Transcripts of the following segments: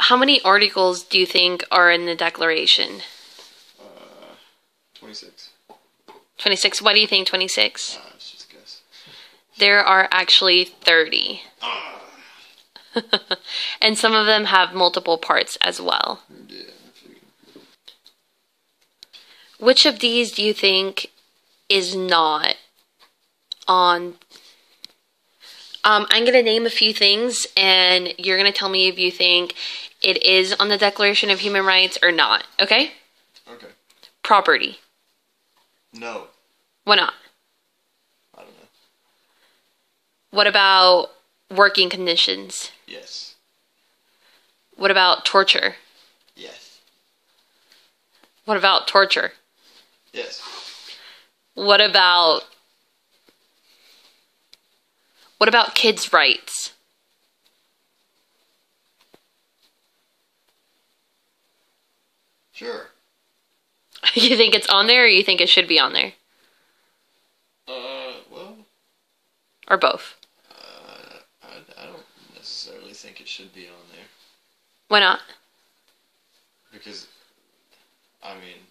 How many articles do you think are in the Declaration? 26. 26. Why do you think 26? It's just a guess. There are actually 30. And some of them have multiple parts as well. Yeah. Which of these do you think is not on? I'm going to name a few things, and you're going to tell me if you think it is on the Declaration of Human Rights or not, okay? Okay. Property. No. Why not? I don't know. What about working conditions? Yes. What about torture? Yes. What about torture? Yes. What about kids' rights? Sure. You think it's on there, or you think it should be on there? Well, Or both? I don't necessarily think it should be on there. Why not? Because, I mean,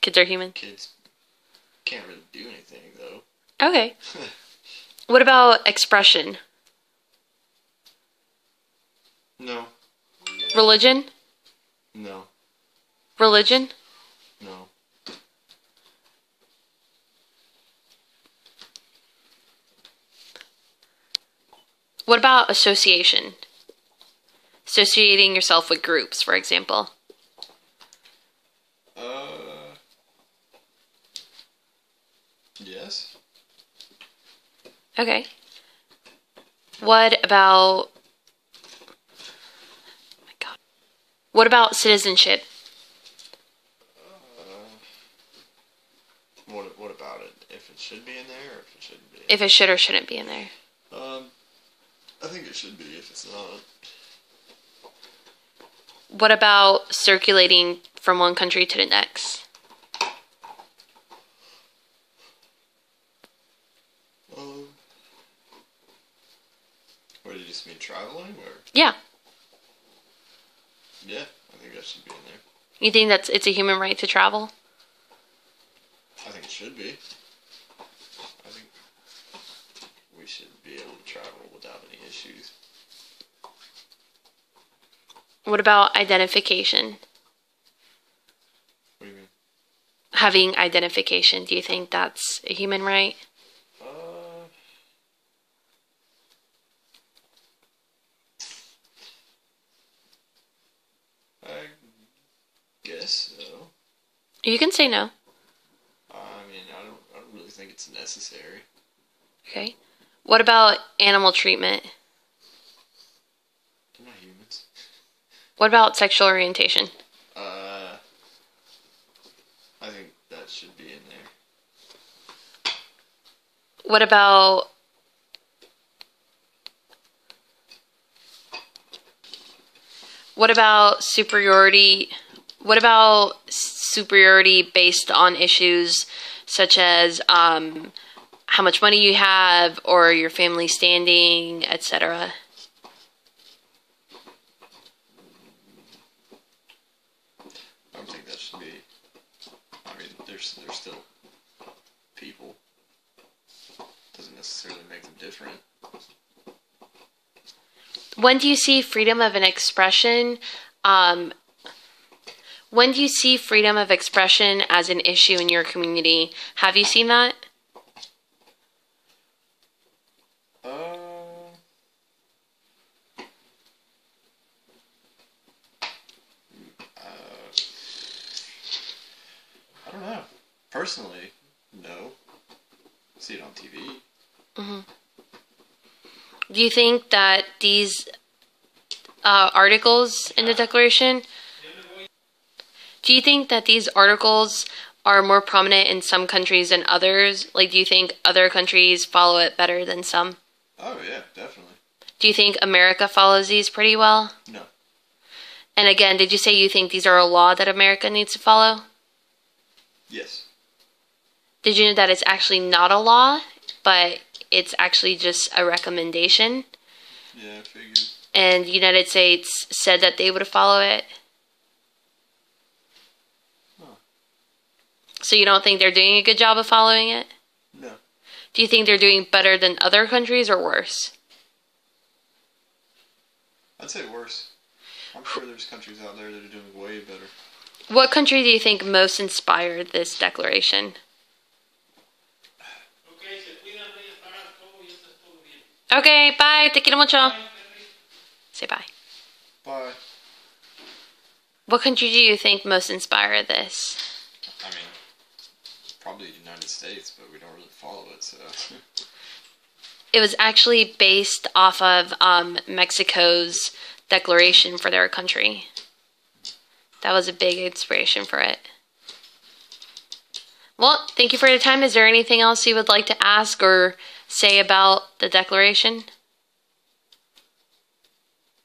Kids are human? kids can't really do anything, though. Okay. What about expression? No. Religion? No. Religion? No. What about association? Associating yourself with groups, for example. Yes. Okay. What about... Oh my God. What about citizenship? What about it? If it should be in there, or if it shouldn't be? If it should or shouldn't be in there. I think it should be if it's not. What about circulating from one country to the next? What did you just mean, traveling, or? Yeah. Yeah, I think that should be in there. You think it's a human right to travel? I think it should be. I think we should be able to travel without any issues. What about identification? What do you mean? Having identification, do you think that's a human right? I guess so. You can say no. I mean, I don't really think it's necessary. Okay. What about animal treatment? They're not humans. What about sexual orientation? I think that should be in there. What about superiority? What about superiority based on issues such as how much money you have or your family standing, etc.? I don't think that should be. I mean, they're still people. Doesn't necessarily make them different. When do you see freedom of an expression? When do you see freedom of expression as an issue in your community? Have you seen that? I don't know. Personally, no. I see it on TV. Mm-hmm. Do you think that these articles in the Declaration, do you think that these articles are more prominent in some countries than others? Like, do you think other countries follow it better than some? Oh, yeah, definitely. Do you think America follows these pretty well? No. And again, did you say you think these are a law that America needs to follow? Yes. Did you know that it's actually not a law, but it's actually just a recommendation? Yeah, I figured. And the United States said that they would follow it. Huh. So you don't think they're doing a good job of following it? No. Do you think they're doing better than other countries or worse? I'd say worse. I'm sure there's countries out there that are doing way better. What country do you think most inspired this declaration? Okay, bye. Te quiero mucho. Say bye. Bye. What country do you think most inspired this? I mean, probably the United States, but we don't really follow it, so. It was actually based off of Mexico's declaration for their country. That was a big inspiration for it. Well, thank you for your time. Is there anything else you would like to ask or say about the declaration?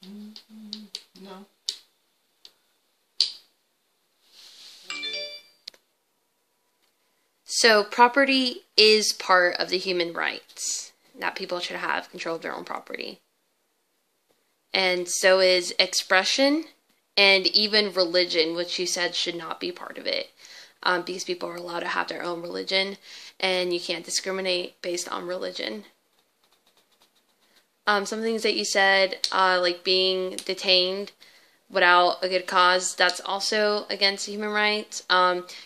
No. So property is part of the human rights, that people should have control of their own property. And so is expression and even religion, which you said should not be part of it. Because people are allowed to have their own religion and you can't discriminate based on religion. Some things that you said, like being detained without a good cause, that's also against human rights.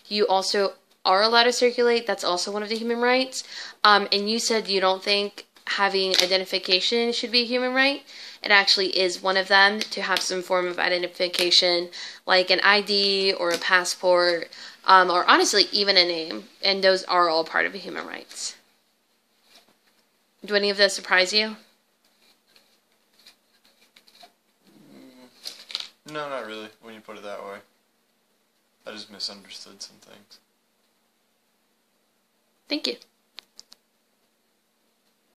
You also are allowed to circulate, that's also one of the human rights. And you said you don't think having identification should be a human right. It actually is one of them, to have some form of identification, like an ID or a passport, or honestly even a name. And those are all part of the human rights. Do any of those surprise you? No, not really, when you put it that way. I just misunderstood some things. Thank you.